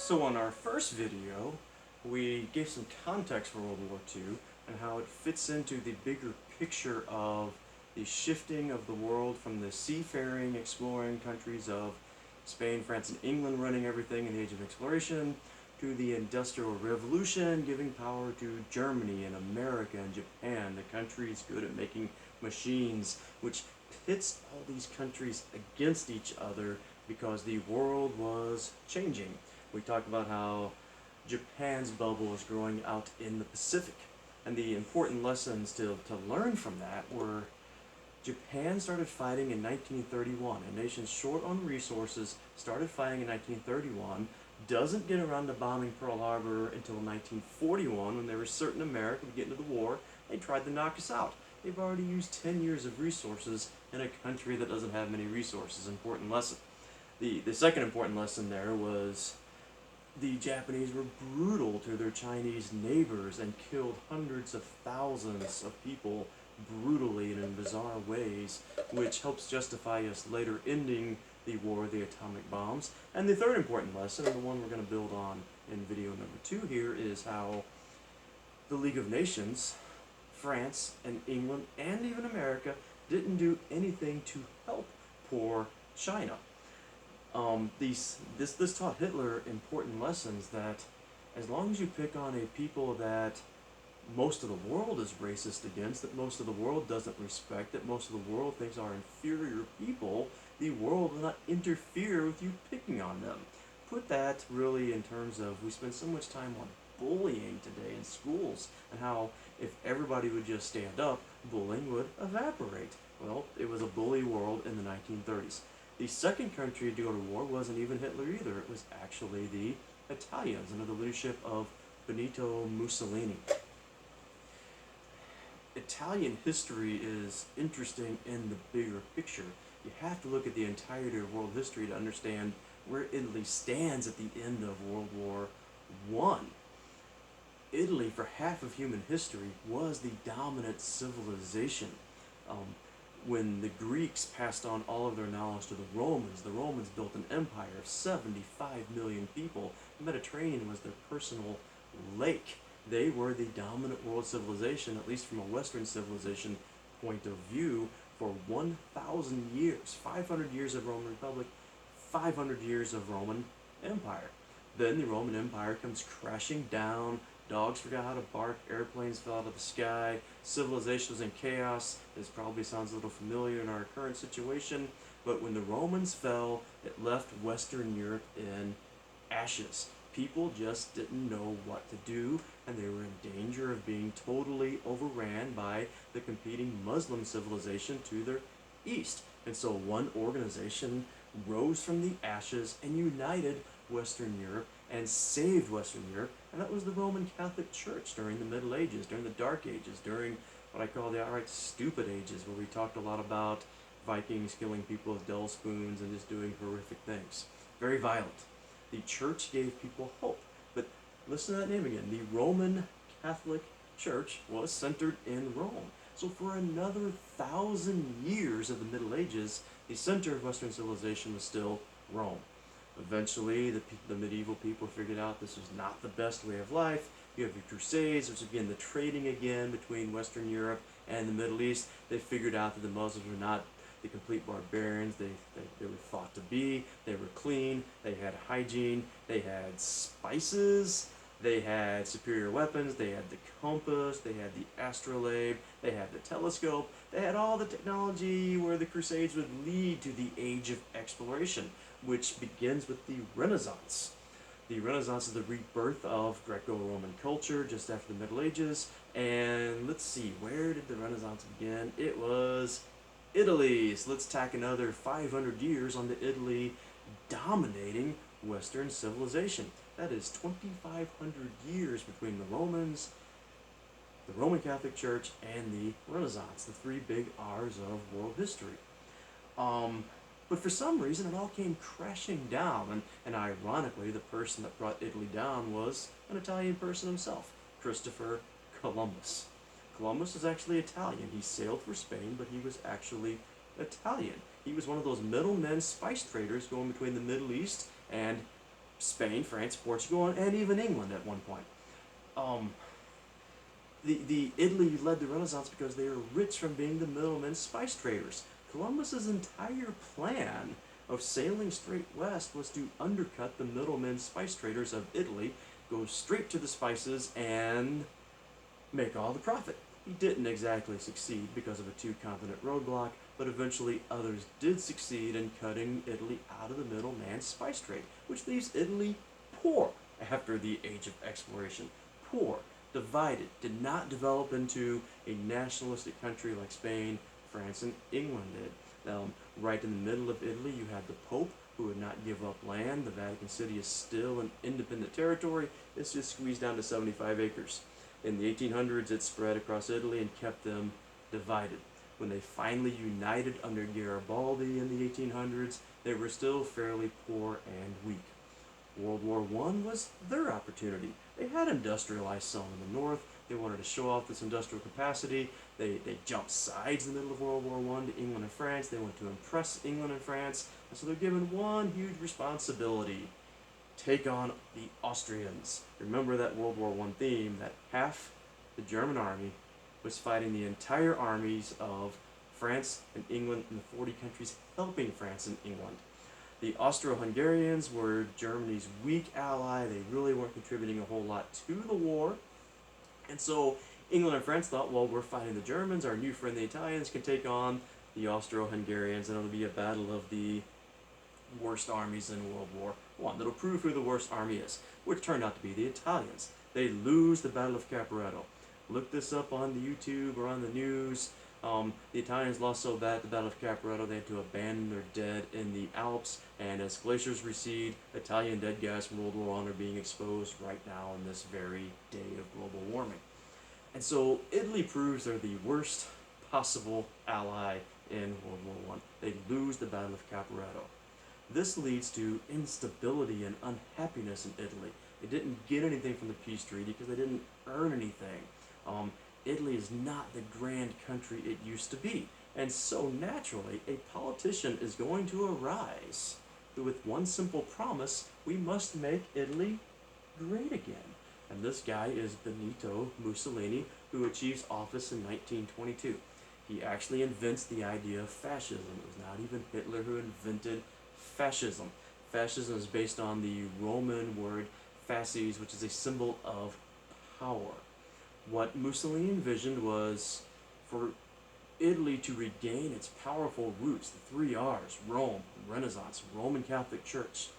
So on our first video, we gave some context for World War II and how it fits into the bigger picture of the shifting of the world from the seafaring, exploring countries of Spain, France, and England running everything in the Age of Exploration, to the Industrial Revolution, giving power to Germany and America and Japan, the countries good at making machines, which pits all these countries against each other because the world was changing. We talked about how Japan's bubble is growing out in the Pacific, and the important lessons to learn from that were Japan started fighting in 1931. A nation short on resources started fighting in 1931, doesn't get around to bombing Pearl Harbor until 1941 when they were certain America would get into the war. They tried to knock us out. They've already used 10 years of resources in a country that doesn't have many resources. Important lesson. The second important lesson there was the Japanese were brutal to their Chinese neighbors and killed hundreds of thousands of people brutally and in bizarre ways, which helps justify us later ending the war of the atomic bombs. And the third important lesson, and the one we're going to build on in video number 2 here, is how the League of Nations, France and England and even America didn't do anything to help poor China. This taught Hitler important lessons that as long as you pick on a people that most of the world is racist against, that most of the world doesn't respect, that most of the world thinks are inferior people, the world will not interfere with you picking on them. Put that really in terms of, we spend so much time on bullying today in schools, and how if everybody would just stand up, bullying would evaporate. Well, it was a bully world in the 1930s. The second country to go to war wasn't even Hitler either. It was actually the Italians under the leadership of Benito Mussolini. Italian history is interesting in the bigger picture. You have to look at the entirety of world history to understand where Italy stands at the end of World War I. Italy, for half of human history, was the dominant civilization. When the Greeks passed on all of their knowledge to the Romans built an empire of 75 million people. The Mediterranean was their personal lake. They were the dominant world civilization, at least from a Western civilization point of view, for 1,000 years. 500 years of Roman Republic, 500 years of Roman Empire. Then the Roman Empire comes crashing down. Dogs forgot how to bark, airplanes fell out of the sky, civilization was in chaos. This probably sounds a little familiar in our current situation, but when the Romans fell, it left Western Europe in ashes. People just didn't know what to do, and they were in danger of being totally overran by the competing Muslim civilization to their east. And so one organization rose from the ashes and united Western Europe and saved Western Europe, and that was the Roman Catholic Church during the Middle Ages, during the Dark Ages, during what I call the outright stupid ages, where we talked a lot about Vikings killing people with dull spoons and just doing horrific things. Very violent. The church gave people hope, but listen to that name again. The Roman Catholic Church was centered in Rome. So for another 1,000 years of the Middle Ages, the center of Western civilization was still Rome. Eventually, the medieval people figured out this was not the best way of life. You have the Crusades, which again, the trading again between Western Europe and the Middle East. They figured out that the Muslims were not the complete barbarians they were thought to be. They were clean, they had hygiene, they had spices, they had superior weapons, they had the compass, they had the astrolabe, they had the telescope, they had all the technology where the Crusades would lead to the age of exploration, which begins with the Renaissance. The Renaissance is the rebirth of Greco-Roman culture just after the Middle Ages, and let's see, where did the Renaissance begin? It was Italy. So let's tack another 500 years on the Italy dominating Western civilization. That is 2,500 years between the Romans, the Roman Catholic Church, and the Renaissance, the three big R's of world history. But for some reason, it all came crashing down, and ironically, the person that brought Italy down was an Italian person himself, Christopher Columbus. Columbus is actually Italian. He sailed for Spain, but he was actually Italian. He was one of those middlemen spice traders going between the Middle East and Spain, France, Portugal, and even England at one point. Um, the Italy led the Renaissance because they were rich from being the middlemen spice traders. Columbus's entire plan of sailing straight west was to undercut the middlemen spice traders of Italy, go straight to the spices, and make all the profit. He didn't exactly succeed because of a two-continent roadblock, but eventually others did succeed in cutting Italy out of the middleman spice trade, which leaves Italy poor after the age of exploration. Poor, divided, did not develop into a nationalistic country like Spain, France, and England did. Right in the middle of Italy, you had the Pope, who would not give up land. The Vatican City is still an independent territory. It's just squeezed down to 75 acres. In the 1800s, it spread across Italy and kept them divided. When they finally united under Garibaldi in the 1800s, they were still fairly poor and weak. World War I was their opportunity. They had industrialized some in the north. They wanted to show off this industrial capacity. They jumped sides in the middle of World War I to England and France. They wanted to impress England and France. And so they're given one huge responsibility: take on the Austrians. Remember that World War I theme, that half the German army was fighting the entire armies of France and England and the 40 countries helping France and England. The Austro-Hungarians were Germany's weak ally. They really weren't contributing a whole lot to the war. And so England and France thought, well, we're fighting the Germans. Our new friend, the Italians, can take on the Austro-Hungarians, and it'll be a battle of the worst armies in World War I. That'll prove who the worst army is, which turned out to be the Italians. They lose the Battle of Caporetto. Look this up on the YouTube or on the news. The Italians lost so bad at the Battle of Caporetto they had to abandon their dead in the Alps, and as glaciers recede, Italian dead guys from World War I are being exposed right now in this very day of global warming. And so Italy proves they're the worst possible ally in World War I. They lose the Battle of Caporetto. This leads to instability and unhappiness in Italy. They didn't get anything from the peace treaty because they didn't earn anything. Italy is not the grand country it used to be. And so naturally, a politician is going to arise with one simple promise: we must make Italy great again. And this guy is Benito Mussolini, who achieves office in 1922. He actually invents the idea of fascism. It was not even Hitler who invented fascism. Fascism is based on the Roman word fasces, which is a symbol of power. What Mussolini envisioned was for Italy to regain its powerful roots, the three R's: Rome, Renaissance, Roman Catholic Church.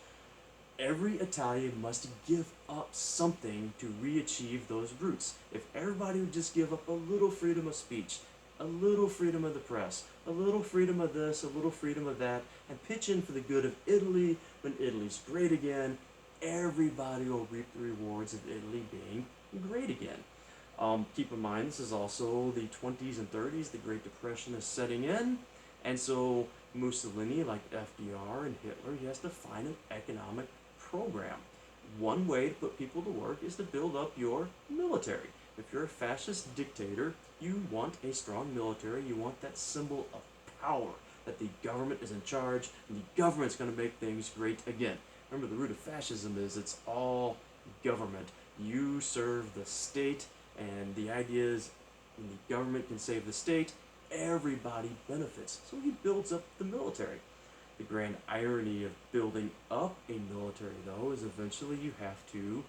Every Italian must give up something to re-achieve those roots. If everybody would just give up a little freedom of speech, a little freedom of the press, a little freedom of this, a little freedom of that, and pitch in for the good of Italy when Italy's great again, everybody will reap the rewards of Italy being great again. Keep in mind, this is also the 20s and 30s. The Great Depression is setting in. And so Mussolini, like FDR and Hitler, he has to find an economic program. One way to put people to work is to build up your military. If you're a fascist dictator, you want a strong military. You want that symbol of power, that the government is in charge and the government's going to make things great again. Remember, the root of fascism is it's all government. You serve the state, and the idea is when the government can save the state, everybody benefits. So he builds up the military. The grand irony of building up a military, though, is eventually you have to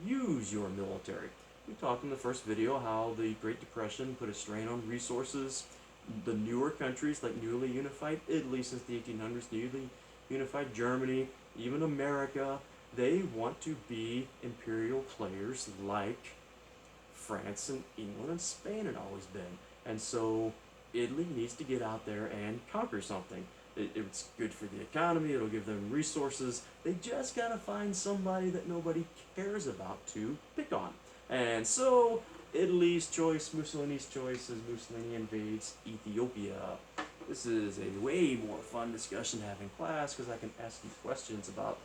use your military. We talked in the first video how the Great Depression put a strain on resources. The newer countries, like newly unified Italy since the 1800s, newly unified Germany, even America, they want to be imperial players like France and England and Spain had always been. And so Italy needs to get out there and conquer something. It's good for the economy, it'll give them resources. They just gotta find somebody that nobody cares about to pick on. And so Italy's choice, Mussolini's choice, is Mussolini invades Ethiopia. This is a way more fun discussion to have in class because I can ask you questions about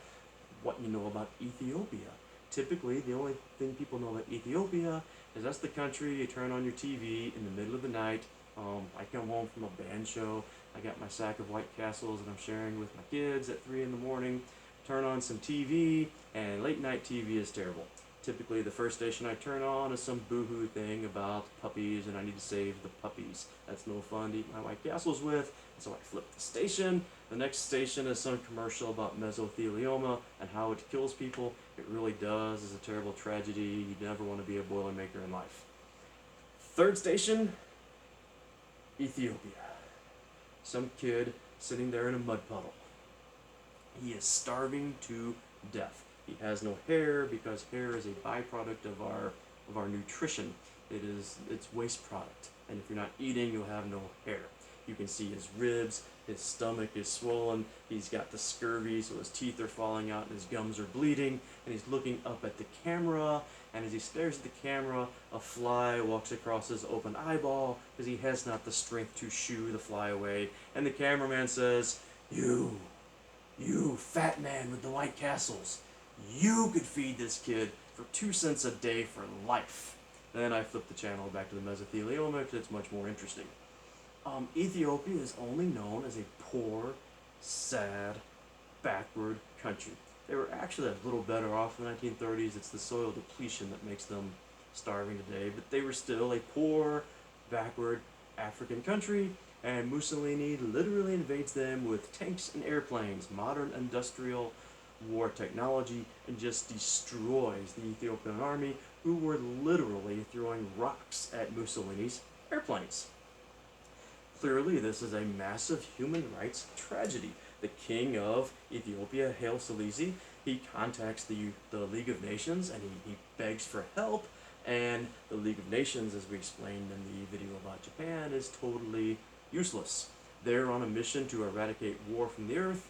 what you know about Ethiopia. Typically, the only thing people know about Ethiopia is that's the country you turn on your TV in the middle of the night. I come home from a band show. I got my sack of White Castles that I'm sharing with my kids at 3 in the morning. turn on some TV, and late night TV is terrible. Typically, the first station I turn on is some boohoo thing about puppies, and I need to save the puppies. That's no fun to eat my White Castles with, so I flip the station. The next station is some commercial about mesothelioma and how it kills people. It really does. It's a terrible tragedy. You never want to be a Boilermaker in life. Third station, Ethiopia. Some kid sitting there in a mud puddle. He is starving to death. He has no hair because hair is a byproduct of our nutrition. It's waste product. And if you're not eating, you'll have no hair. You can see his ribs, his stomach is swollen, he's got the scurvy, so his teeth are falling out and his gums are bleeding, and he's looking up at the camera, and as he stares at the camera, a fly walks across his open eyeball because he has not the strength to shoo the fly away, and the cameraman says, You fat man with the White Castles, you could feed this kid for 2 cents a day for life. Then I flip the channel back to the mesothelioma because it's much more interesting. Ethiopia is only known as a poor, sad, backward country. They were actually a little better off in the 1930s. It's the soil depletion that makes them starving today, but they were still a poor, backward African country, and Mussolini literally invades them with tanks and airplanes, modern industrial war technology, and just destroys the Ethiopian army, who were literally throwing rocks at Mussolini's airplanes. Clearly, this is a massive human rights tragedy. The king of Ethiopia, Haile Selassie, he contacts the League of Nations and he begs for help, and the League of Nations, as we explained in the video about Japan, is totally useless. They're on a mission to eradicate war from the earth.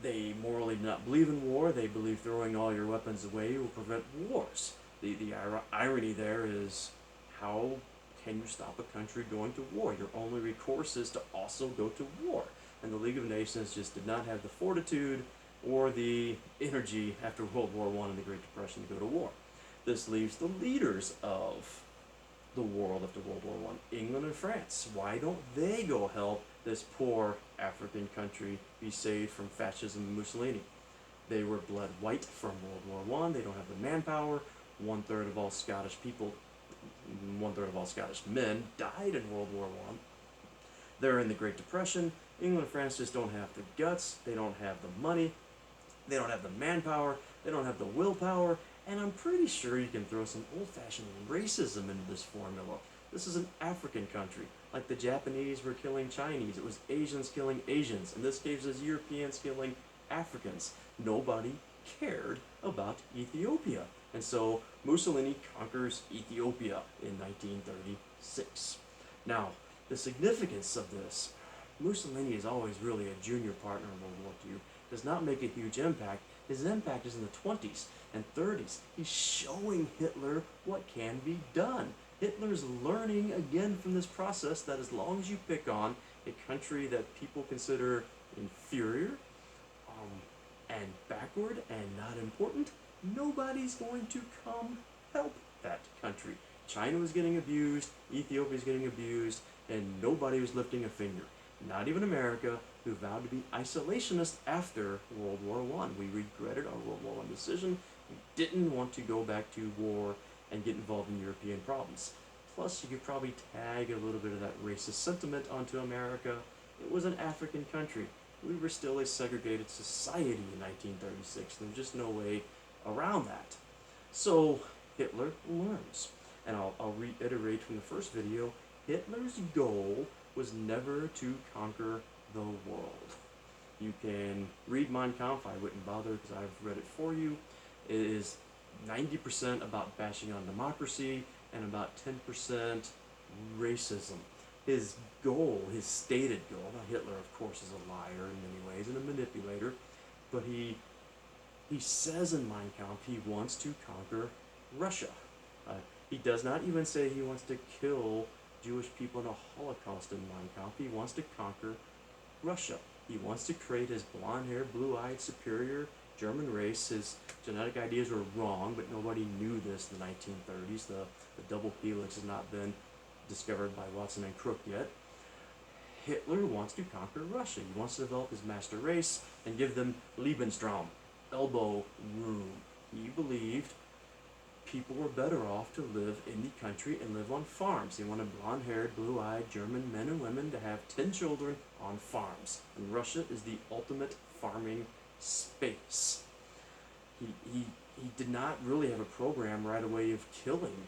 They morally do not believe in war. They believe throwing all your weapons away will prevent wars. The irony there is, how can you stop a country going to war? Your only recourse is to also go to war. And the League of Nations just did not have the fortitude or the energy after World War I and the Great Depression to go to war. This leaves the leaders of the world after World War I, England and France. Why don't they go help this poor African country be saved from fascism and Mussolini? They were bled white from World War I. They don't have the manpower. 1/3 of all Scottish people, 1/3 of all Scottish men died in World War I. They're in the Great Depression. England and France just don't have the guts. They don't have the money. They don't have the manpower. They don't have the willpower. And I'm pretty sure you can throw some old-fashioned racism into this formula. This is an African country. Like the Japanese were killing Chinese. It was Asians killing Asians. In this case, it was Europeans killing Africans. Nobody cared about Ethiopia. And so Mussolini conquers Ethiopia in 1936. Now, the significance of this, Mussolini is always really a junior partner in World War II, does not make a huge impact. His impact is in the 20s and 30s. He's showing Hitler what can be done. Hitler's learning again from this process that as long as you pick on a country that people consider inferior and backward and not important, nobody's going to come help that country. China was getting abused, Ethiopia was getting abused, and nobody was lifting a finger. Not even America, who vowed to be isolationist after World War I. We regretted our World War I decision. We didn't want to go back to war and get involved in European problems. Plus, you could probably tag a little bit of that racist sentiment onto America. It was an African country. We were still a segregated society in 1936. There was just no way around that. So Hitler learns. And I'll reiterate from the first video, Hitler's goal was never to conquer the world. You can read Mein Kampf. I wouldn't bother because I've read it for you. It is 90% about bashing on democracy and about 10% racism. His goal, his stated goal, now Hitler of course is a liar in many ways and a manipulator, but he says in Mein Kampf he wants to conquer Russia. He does not even say he wants to kill Jewish people in a Holocaust in Mein Kampf. He wants to conquer Russia. He wants to create his blonde-haired, blue-eyed, superior German race. His genetic ideas were wrong, but nobody knew this in the 1930s. The double helix has not been discovered by Watson and Crick yet. Hitler wants to conquer Russia. He wants to develop his master race and give them Lebensraum, elbow room. He believed people were better off to live in the country and live on farms. He wanted blonde-haired, blue-eyed German men and women to have 10 children on farms. And Russia is the ultimate farming space. He did not really have a program right away of killing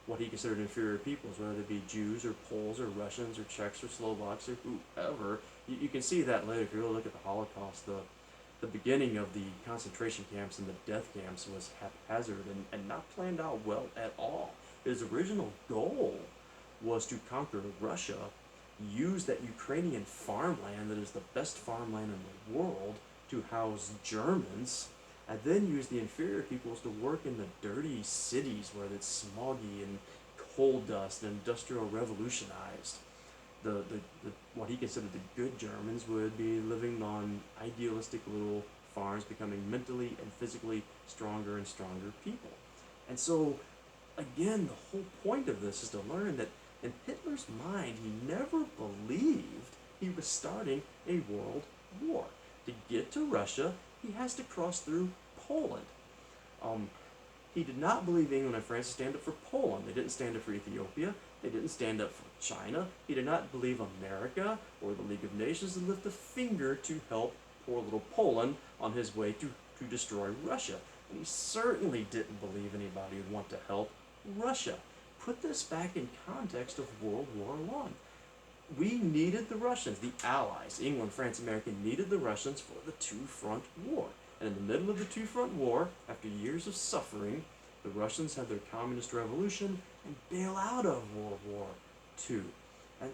what he considered inferior peoples, whether they be Jews or Poles or Russians or Czechs or Slovaks or whoever. You can see that later if you really look at the Holocaust. The beginning of the concentration camps and the death camps was haphazard and not planned out well at all. His original goal was to conquer Russia, use that Ukrainian farmland that is the best farmland in the world to house Germans, and then use the inferior peoples to work in the dirty cities where it's smoggy and coal dust and industrial revolutionized. The what he considered the good Germans would be living on idealistic little farms, becoming mentally and physically stronger and stronger people. And so, again, the whole point of this is to learn that in Hitler's mind, he never believed he was starting a world war. To get to Russia, he has to cross through Poland. He did not believe England and France stand up for Poland. They didn't stand up for Ethiopia. They didn't stand up for China. He did not believe America or the League of Nations to lift a finger to help poor little Poland on his way to destroy Russia. And he certainly didn't believe anybody would want to help Russia. Put this back in context of World War I. We needed the Russians, the Allies, England, France, America, needed the Russians for the two-front war. And in the middle of the two-front war, after years of suffering, the Russians had their communist revolution and bail out of World War II.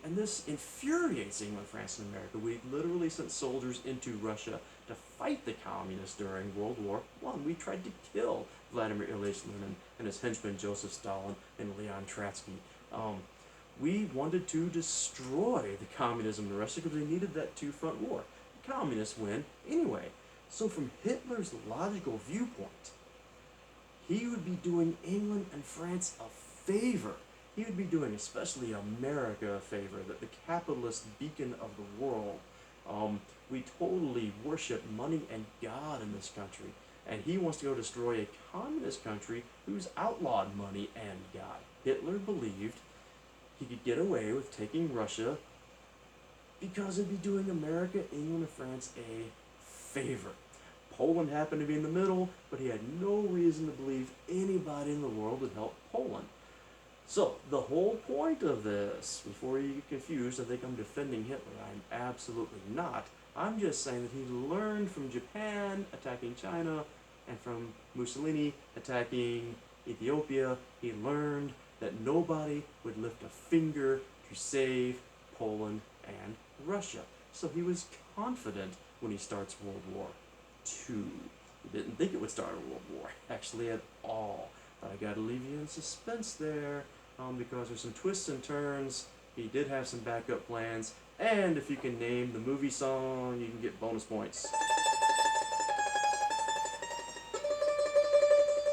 And this infuriates England, France, and America. We literally sent soldiers into Russia to fight the communists during World War I. We tried to kill Vladimir Ilyich Lenin and his henchmen Joseph Stalin and Leon Trotsky. We wanted to destroy the communism in Russia because we needed that two-front war. The communists win anyway. So from Hitler's logical viewpoint, he would be doing England and France a favor. He would be doing especially America a favor, the capitalist beacon of the world. We totally worship money and God in this country. And he wants to go destroy a communist country who's outlawed money and God. Hitler believed he could get away with taking Russia because it'd be doing America, England, and France a favor. Poland happened to be in the middle, but he had no reason to believe anybody in the world would help Poland. So, the whole point of this, before you get confused, I think I'm defending Hitler. I'm absolutely not. I'm just saying that he learned from Japan attacking China and from Mussolini attacking Ethiopia. He learned that nobody would lift a finger to save Poland and Russia. So he was confident when he starts World War II. He didn't think it would start a world war, actually, at all. But I gotta leave you in suspense there, because there's some twists and turns. He did have some backup plans, and if you can name the movie song, you can get bonus points.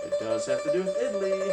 It does have to do with Italy.